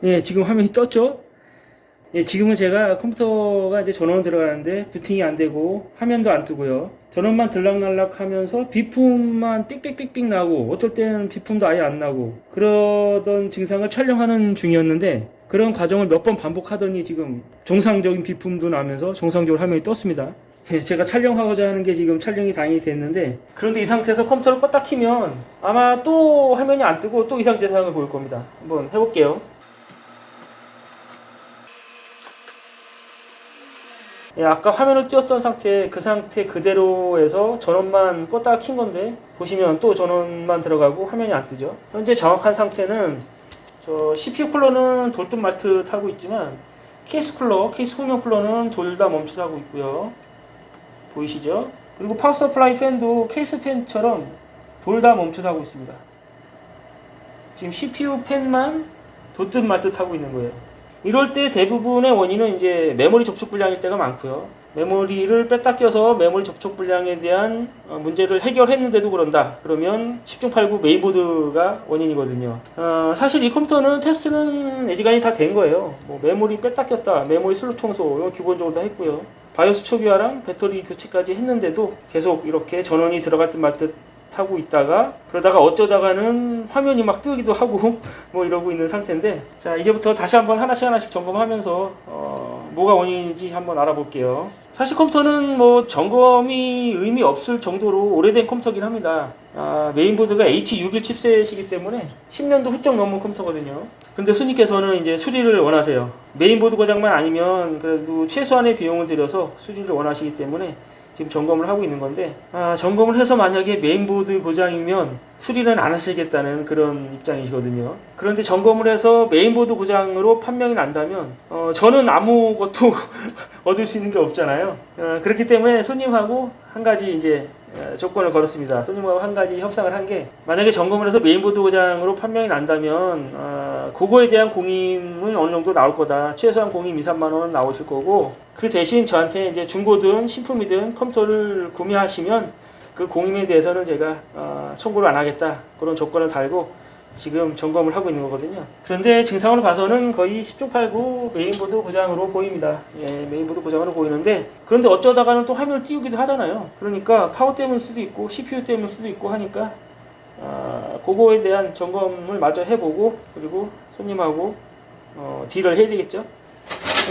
예, 지금 화면이 떴죠? 예, 지금은 제가 컴퓨터가 이제 전원 들어가는데 부팅이 안 되고 화면도 안 뜨고요. 전원만 들락날락 하면서 비품만 삑삑삑삑 나고 어떨 때는 비품도 아예 안 나고 그러던 증상을 촬영하는 중이었는데 그런 과정을 몇 번 반복하더니 지금 정상적인 비품도 나면서 정상적으로 화면이 떴습니다. 예, 제가 촬영하고자 하는 게 지금 촬영이 다행히 됐는데 그런데 이 상태에서 컴퓨터를 껐다 키면 아마 또 화면이 안 뜨고 또 이상 증상을 보일 겁니다. 한번 해볼게요. 예, 아까 화면을 띄웠던 상태, 그 상태 그대로에서 전원만 껐다가 킨 건데 보시면 또 전원만 들어가고 화면이 안 뜨죠. 현재 정확한 상태는 저 CPU 쿨러는 돌듯 말듯 하고 있지만 케이스 쿨러, 케이스 후면 쿨러는 돌다 멈칫 하고 있고요. 보이시죠? 그리고 파워 서플라이 팬도 케이스 팬처럼 돌다 멈칫 하고 있습니다. 지금 CPU 팬만 돌듯 말듯 하고 있는 거예요. 이럴 때 대부분의 원인은 이제 메모리 접촉 불량일 때가 많고요. 메모리를 뺐다 껴서 메모리 접촉 불량에 대한 문제를 해결했는데도 그런다. 그러면 10중8구 메인보드가 원인이거든요. 사실 이 컴퓨터는 테스트는 애지간히 다 된 거예요. 뭐 메모리 뺐다 꼈다, 메모리 슬롯 청소 이건 기본적으로 다 했고요. 바이오스 초기화랑 배터리 교체까지 했는데도 계속 이렇게 전원이 들어갈 듯 말 듯 하고 있다가 그러다가 어쩌다가는 화면이 막 뜨기도 하고 뭐 이러고 있는 상태인데 자 이제부터 다시 한번 하나씩 점검하면서 뭐가 원인인지 한번 알아볼게요. 사실 컴퓨터는 뭐 점검이 의미 없을 정도로 오래된 컴퓨터긴 합니다. 메인보드가 H61 칩셋이기 때문에 10년도 훌쩍 넘은 컴퓨터거든요. 근데 손님께서는 이제 수리를 원하세요. 메인보드 고장만 아니면 그래도 최소한의 비용을 들여서 수리를 원하시기 때문에 지금 점검을 하고 있는 건데 점검을 해서 만약에 메인보드 고장이면 수리는 안 하시겠다는 그런 입장이시거든요. 그런데 점검을 해서 메인보드 고장으로 판명이 난다면 저는 아무것도 얻을 수 있는 게 없잖아요. 그렇기 때문에 손님하고 한 가지 이제 조건을 걸었습니다. 손님하고 한 가지 협상을 한 게 만약에 점검을 해서 메인보드 고장으로 판명이 난다면 그거에 대한 공임은 어느 정도 나올 거다. 최소한 공임 2, 3만 원은 나오실 거고 그 대신 저한테 이제 중고든 신품이든 컴퓨터를 구매하시면 그 공임에 대해서는 제가 청구를 안 하겠다. 그런 조건을 달고 지금 점검을 하고 있는 거거든요. 그런데 증상으로 봐서는 거의 10중 8구 메인보드 고장으로 보입니다. 예, 메인보드 고장으로 보이는데 그런데 어쩌다가는 또 화면을 띄우기도 하잖아요. 그러니까 파워 때문일 수도 있고 CPU 때문일 수도 있고 하니까 그거에 대한 점검을 마저 해보고 그리고 손님하고 딜을 해야 되겠죠.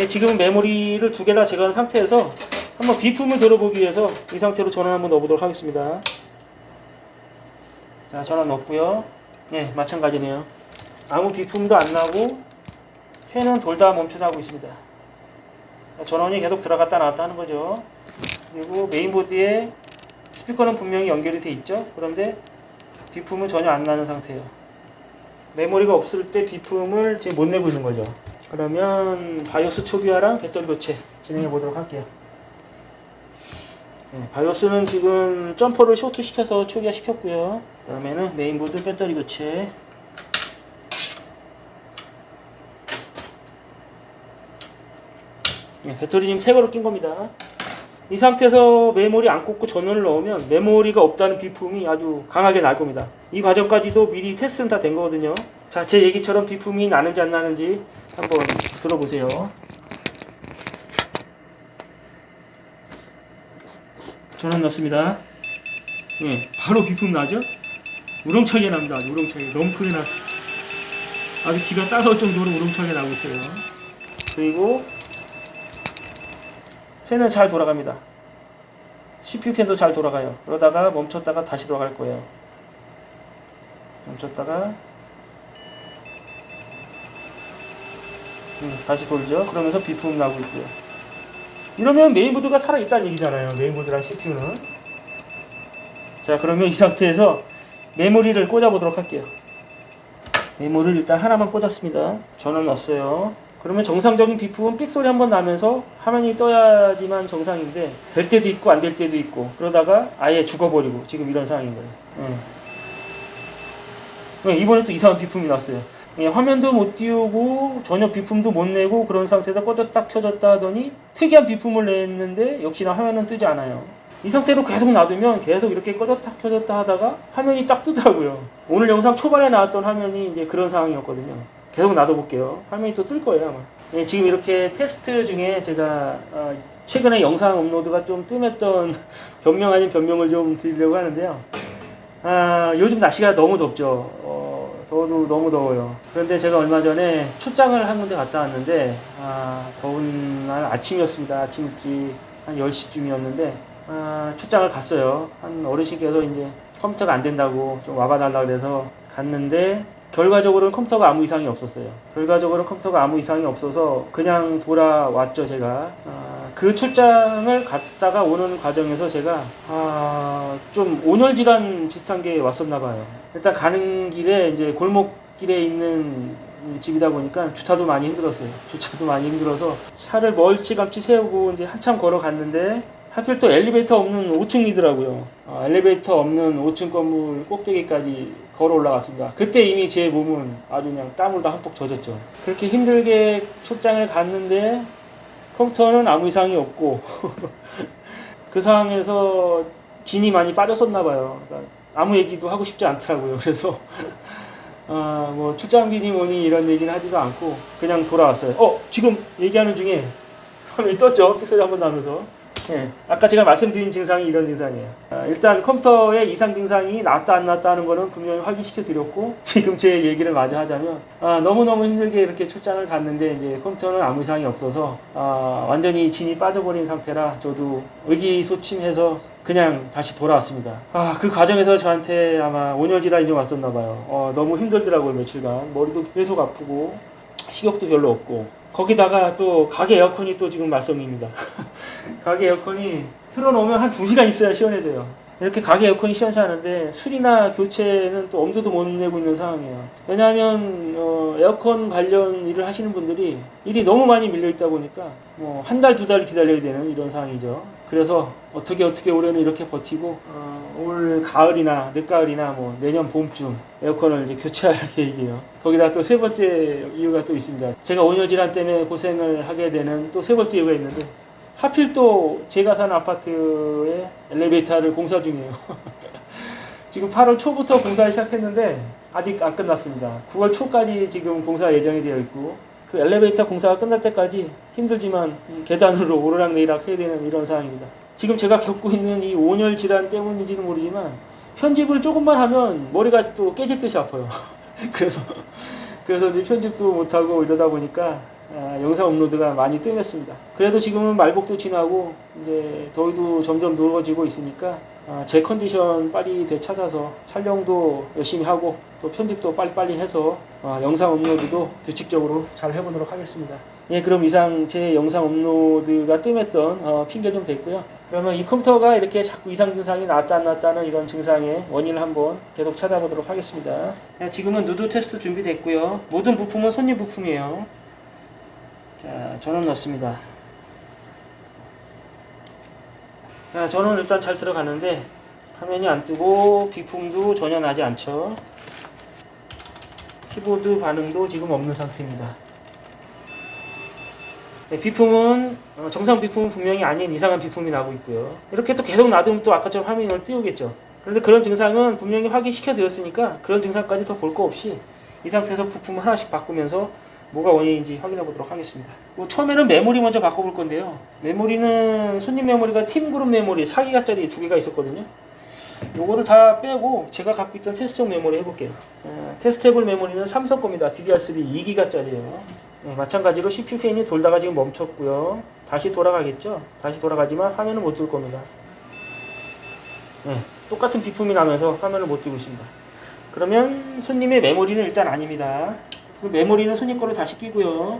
예, 지금 메모리를 두 개 다 제거한 상태에서 한번 비품을 들어보기 위해서 이 상태로 전원 한번 넣어보도록 하겠습니다. 자, 전원 넣었고요. 네, 마찬가지네요. 아무 비품도 안 나고 팬은 돌다 멈춰나고 있습니다. 전원이 계속 들어갔다 나왔다 하는 거죠. 그리고 메인보드에 스피커는 분명히 연결이 돼 있죠. 그런데 비품은 전혀 안 나는 상태예요. 메모리가 없을 때 비품을 지금 못 내고 있는 거죠. 그러면 바이오스 초기화랑 배터리 교체 진행해 보도록 할게요. 네, 바이오스는 지금 점퍼를 쇼트 시켜서 초기화 시켰고요. 그 다음에는 메인보드 배터리 교체. 네, 배터리 지금 새 거로 낀 겁니다. 이 상태에서 메모리 안 꽂고 전원을 넣으면 메모리가 없다는 비품이 아주 강하게 날 겁니다. 이 과정까지도 미리 테스트는 다 된 거거든요. 자, 제 얘기처럼 비품이 나는지 안 나는지 한번 들어보세요. 전원 넣습니다. 네, 바로 비품 나죠? 우렁차게 납니다. 아주 우렁차게. 너무 크게 나. 아주 귀가 따가울 정도로 우렁차게 나고 있어요. 그리고 팬은 잘 돌아갑니다. CPU 팬도 잘 돌아가요. 그러다가 멈췄다가 다시 돌아갈 거예요. 멈췄다가 다시 돌죠. 그러면서 비품 나고 있고요. 이러면 메인보드가 살아있다는 얘기잖아요. 메인보드랑 CPU는. 자, 그러면 이 상태에서 메모리를 꽂아보도록 할게요. 메모리를 일단 하나만 꽂았습니다. 전원 넣었어요. 그러면 정상적인 비품은 삑 소리 한번 나면서 화면이 떠야지만 정상인데 될 때도 있고 안 될 때도 있고 그러다가 아예 죽어버리고 지금 이런 상황인 거예요. 이번에 또 이상한 비품이 났어요. 화면도 못 띄우고 전혀 비품도 못 내고 그런 상태에서 꺼졌다 켜졌다 하더니 특이한 비품을 냈는데 역시나 화면은 뜨지 않아요. 이 상태로 계속 놔두면 계속 이렇게 꺼졌다 켜졌다 하다가 화면이 딱 뜨더라고요. 오늘 영상 초반에 나왔던 화면이 이제 그런 상황이었거든요. 계속 놔둬볼게요. 화면이 또 뜰 거예요 아마. 예, 지금 이렇게 테스트 중에 제가 최근에 영상 업로드가 좀 뜸했던 변명 아닌 변명을 좀 드리려고 하는데요. 요즘 날씨가 너무 덥죠. 더워도 너무 더워요. 그런데 제가 얼마 전에 출장을 한 군데 갔다 왔는데 더운 날 아침이었습니다. 아침 일찍 한 10시쯤이었는데 출장을 갔어요. 한 어르신께서 이제 컴퓨터가 안 된다고 좀 와봐달라 그래서 갔는데 결과적으로는 컴퓨터가 아무 이상이 없었어요. 결과적으로는 컴퓨터가 아무 이상이 없어서 그냥 돌아왔죠, 제가. 그 출장을 갔다가 오는 과정에서 제가 좀 온열 질환 비슷한 게 왔었나 봐요. 일단 가는 길에 이제 골목길에 있는 집이다 보니까 주차도 많이 힘들었어요. 주차도 많이 힘들어서 차를 멀찌감치 세우고 이제 한참 걸어갔는데 하필 또 엘리베이터 없는 5층이더라고요. 엘리베이터 없는 5층 건물 꼭대기까지 걸어 올라갔습니다. 그때 이미 제 몸은 아주 그냥 땀으로 다 흠뻑 젖었죠. 그렇게 힘들게 출장을 갔는데 컴퓨터는 아무 이상이 없고 그 상황에서 진이 많이 빠졌었나 봐요. 그러니까 아무 얘기도 하고 싶지 않더라고요. 그래서 뭐 출장비니 뭐니 이런 얘기는 하지도 않고 그냥 돌아왔어요. 지금 얘기하는 중에 화면이 떴죠. 픽셀이 한번 나면서. 네, 아까 제가 말씀드린 증상이 이런 증상이에요. 일단 컴퓨터에 이상 증상이 나왔다 안 나왔다 하는 거는 분명히 확인시켜 드렸고, 지금 제 얘기를 마저 하자면 너무너무 힘들게 이렇게 출장을 갔는데 이제 컴퓨터는 아무 이상이 없어서 완전히 진이 빠져버린 상태라 저도 의기소침해서 그냥 다시 돌아왔습니다. 그 과정에서 저한테 아마 온열 질환이 좀 왔었나 봐요. 너무 힘들더라고요. 며칠간 머리도 계속 아프고 식욕도 별로 없고, 거기다가 또 가게 에어컨이 또 지금 말썽입니다. 가게 에어컨이 틀어놓으면 한 2시간 있어야 시원해져요. 이렇게 가게 에어컨이 시원치 않은데 수리나 교체는 또 엄두도 못 내고 있는 상황이에요. 왜냐하면 에어컨 관련 일을 하시는 분들이 일이 너무 많이 밀려있다 보니까 뭐 한 달, 2달 기다려야 되는 이런 상황이죠. 그래서 어떻게 올해는 이렇게 버티고 올 가을이나 늦가을이나 뭐 내년 봄쯤 에어컨을 이제 교체할 계획이에요. 거기다 또 세 번째 이유가 또 있습니다. 제가 온열 질환 때문에 고생을 하게 되는 또 세 번째 이유가 있는데, 하필 또 제가 사는 아파트에 엘리베이터를 공사 중이에요. 지금 8월 초부터 공사를 시작했는데 아직 안 끝났습니다. 9월 초까지 지금 공사 예정이 되어 있고, 그 엘리베이터 공사가 끝날 때까지 힘들지만 계단으로 오르락내리락 해야 되는 이런 상황입니다. 지금 제가 겪고 있는 이 온열 질환 때문인지는 모르지만 편집을 조금만 하면 머리가 또 깨질 듯이 아파요. 그래서 이제 편집도 못하고 이러다 보니까 영상 업로드가 많이 뜸했습니다. 그래도 지금은 말복도 지나고 이제 더위도 점점 누워지고 있으니까 제 컨디션 빨리 되찾아서 촬영도 열심히 하고 또 편집도 빨리빨리 해서 영상 업로드도 규칙적으로 잘 해보도록 하겠습니다. 예, 그럼 이상 제 영상 업로드가 뜸했던 핑계 좀 됐고요. 그러면 이 컴퓨터가 이렇게 자꾸 이상 증상이 나왔다 안 나왔다는 이런 증상의 원인을 한번 계속 찾아보도록 하겠습니다. 지금은 누드 테스트 준비됐고요. 모든 부품은 손님 부품이에요. 자, 전원 넣습니다. 자, 전원 일단 잘 들어가는데 화면이 안 뜨고 비품도 전혀 나지 않죠. 키보드 반응도 지금 없는 상태입니다. 네, 비품은 정상 비품은 분명히 아닌 이상한 비품이 나고 있고요. 이렇게 또 계속 놔두면 또 아까처럼 화면을 띄우겠죠. 그런데 그런 증상은 분명히 확인시켜 드렸으니까 그런 증상까지 더 볼 거 없이 이 상태에서 부품을 하나씩 바꾸면서 뭐가 원인인지 확인해 보도록 하겠습니다. 처음에는 메모리 먼저 바꿔볼 건데요. 메모리는 손님 메모리가 팀그룹 메모리 4기가짜리 2개가 있었거든요. 요거를 다 빼고 제가 갖고 있던 테스트용 메모리 해볼게요. 테스트해볼 메모리는 삼성 겁니다. DDR3 2기가짜리예요. 마찬가지로 CPU 팬이 돌다가 지금 멈췄고요. 다시 돌아가겠죠? 다시 돌아가지만 화면은 못 뜰 겁니다. 똑같은 비품이 나면서 화면을 못 띄고 있습니다. 그러면 손님의 메모리는 일단 아닙니다. 그 메모리는 손님 거로 다시 끼고요.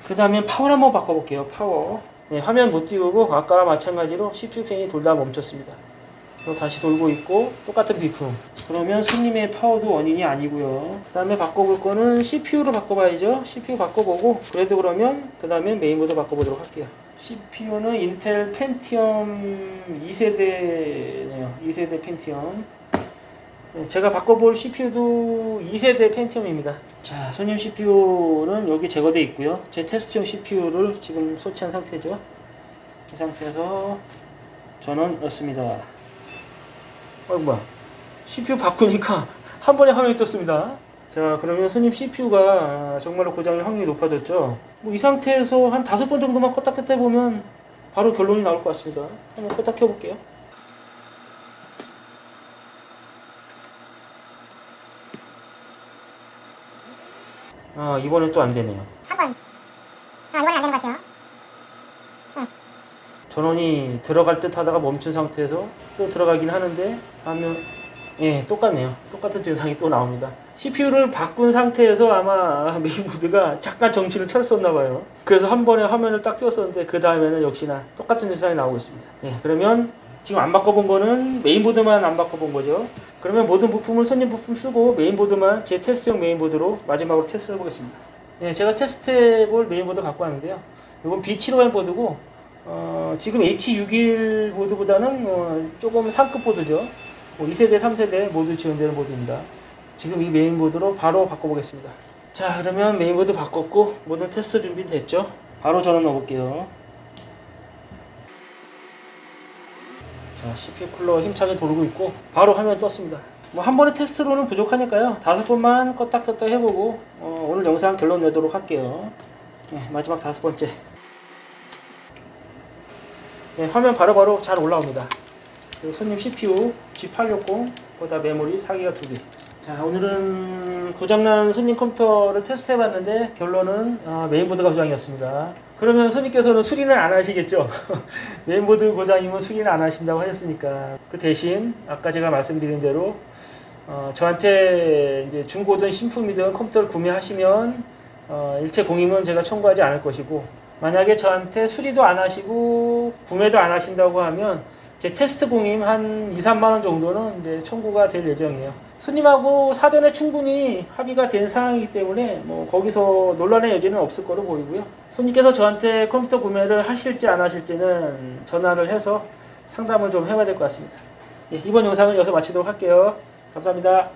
그 다음에 파워를 한번 바꿔볼게요. 파워. 화면 못 띄우고 아까와 마찬가지로 CPU 팬이 돌다가 멈췄습니다. 다시 돌고 있고 똑같은 비품. 그러면 손님의 파워도 원인이 아니고요. 그 다음에 바꿔볼 거는 CPU로 바꿔봐야죠. CPU 바꿔보고 그래도 그러면 그 다음에 메인보드 바꿔보도록 할게요. CPU는 인텔 펜티엄 2세대네요. 2세대 펜티엄. 제가 바꿔볼 CPU도 2세대 펜티엄입니다. 자, 손님 CPU는 여기 제거되어 있고요. 제 테스트용 CPU를 지금 설치한 상태죠. 이 상태에서 전원 넣습니다. 뭐야? CPU 바꾸니까 한 번에 화면이 떴습니다. 자, 그러면 손님 CPU가 정말로 고장일 확률이 높아졌죠. 뭐 이 상태에서 한 5번 정도만 껐다 켰다 해보면 바로 결론이 나올 것 같습니다. 한번 껐다 켜볼게요. 이번엔 또 안 되네요. 한 번. 이번엔 안 되는 것 같아요. 전원이 들어갈 듯 하다가 멈춘 상태에서 또 들어가긴 하는데 하면 똑같네요. 똑같은 증상이 또 나옵니다. CPU를 바꾼 상태에서 아마 메인보드가 잠깐 정신을 차렸었나 봐요. 그래서 한 번에 화면을 딱 띄웠었는데 그 다음에는 역시나 똑같은 증상이 나오고 있습니다. 그러면 지금 안 바꿔본 거는 메인보드만 안 바꿔본 거죠. 그러면 모든 부품을 손님 부품 쓰고 메인보드만 제 테스트용 메인보드로 마지막으로 테스트를 해보겠습니다. 제가 테스트해볼 메인보드 갖고 왔는데요. 이건 B750 보드고 지금 H61 보드보다는 조금 상급 보드죠. 2세대, 3세대 모두 지원되는 보드입니다. 지금 이 메인보드로 바로 바꿔보겠습니다. 자, 그러면 메인보드 바꿨고 모든 테스트 준비 됐죠? 바로 전원 넣어볼게요. 자, CPU 쿨러 힘차게 돌고 있고 바로 화면 떴습니다. 뭐 한 번의 테스트로는 부족하니까요. 5번만 껐다 켰다 해보고 오늘 영상 결론 내도록 할게요. 마지막 5번째. 화면 바로바로 잘 올라옵니다. 그리고 손님 CPU G860, 보다 메모리 4기가 2개. 자, 오늘은 고장난 손님 컴퓨터를 테스트해봤는데 결론은 메인보드가 고장이었습니다. 그러면 손님께서는 수리는 안 하시겠죠? 메인보드 고장이면 수리는 안 하신다고 하셨으니까 그 대신 아까 제가 말씀드린 대로 저한테 이제 중고든 신품이든 컴퓨터를 구매하시면 일체 공임은 제가 청구하지 않을 것이고, 만약에 저한테 수리도 안 하시고 구매도 안 하신다고 하면 제 테스트 공임 한 2, 3만 원 정도는 이제 청구가 될 예정이에요. 손님하고 사전에 충분히 합의가 된 상황이기 때문에 뭐 거기서 논란의 여지는 없을 거로 보이고요. 손님께서 저한테 컴퓨터 구매를 하실지 안 하실지는 전화를 해서 상담을 좀 해봐야 될 것 같습니다. 이번 영상은 여기서 마치도록 할게요. 감사합니다.